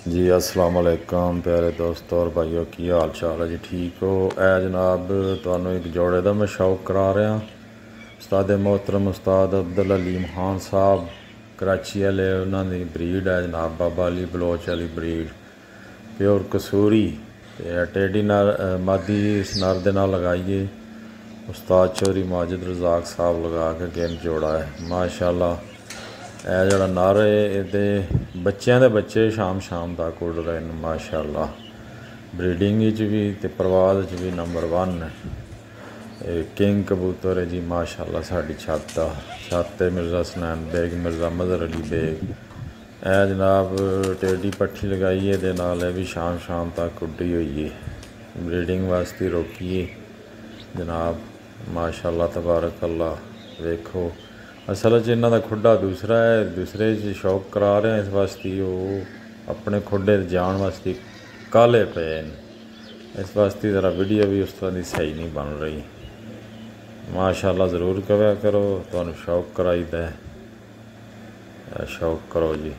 जी अस्सलाम वालेकुम प्यारे दोस्तों और भाइयों की हाल चाल है जी। ठीक हो? ए जनाब तुहानू एक जोड़े का मैं शौक करा रहा। उस्ताद मोहतरम उस्ताद अब्दुल हलीम खान साहब कराची वाले, उन्होंने ब्रीड है जनाब बाबा अली बलोच वाली ब्रीड, प्योर कसूरी। टेडी नर मादी इस नर दे नाल लगाइए। उस्ताद चौधरी माजिद रजाक साहब लगा के गेंद जोड़ा है माशाअल्लाह। ਇਹ ਜਿਹੜਾ ਨਰ ਹੈ ਇਹਦੇ ਬੱਚਿਆਂ ਦੇ ਬੱਚੇ ਸ਼ਾਮ ਤੱਕ ਉੱਡ ਰਹੇ ਨੇ ਮਾਸ਼ਾਅੱਲਾ। ਬਰੀਡਿੰਗ ਵਿੱਚ ਵੀ ਅਤੇ ਪਰਵਾਜ਼ ਵਿੱਚ ਵੀ ਨੰਬਰ 1 ਹੈ। ਇਹ ਕਿੰਗ ਕਬੂਤਰ ਹੈ ਜੀ ਮਾਸ਼ਾਅੱਲਾ। ਸਾਡੀ ਛੱਤ ਦਾ ਛੱਤ ਮਿਰਜ਼ਾ ਹਸਨੈਨ ਬੇਗ, ਮਿਰਜ਼ਾ ਮਜ਼ਹਰ ਅਲੀ ਬੇਗ। ਇਹ ਜਨਾਬ ਟੇਡੀ ਪੱਠੀ ਲਗਾਈ ਇਹਦੇ ਨਾਲ, ਇਹ ਵੀ ਸ਼ਾਮ ਤੱਕ ਉੱਡੀ ਹੋਈ ਹੈ। ਬਰੀਡਿੰਗ ਵਾਸਤੇ ਰੋਕੀਏ ਜਨਾਬ ਮਾਸ਼ਾਅੱਲਾ ਤਬਾਰਕ ਅੱਲਾ। ਵੇਖੋ असल च इन्हों का खुडा दूसरा है, दूसरे शौक करा रहे हैं इस वास्ते वो अपने खुडे जान वास्ते काले पे हैं। इस वास्ते ज़रा वीडियो भी उस तरह की सही नहीं बन रही। माशाअल्लाह ज़रूर करा करो, तो शौक कराई दा, शौक करो जी।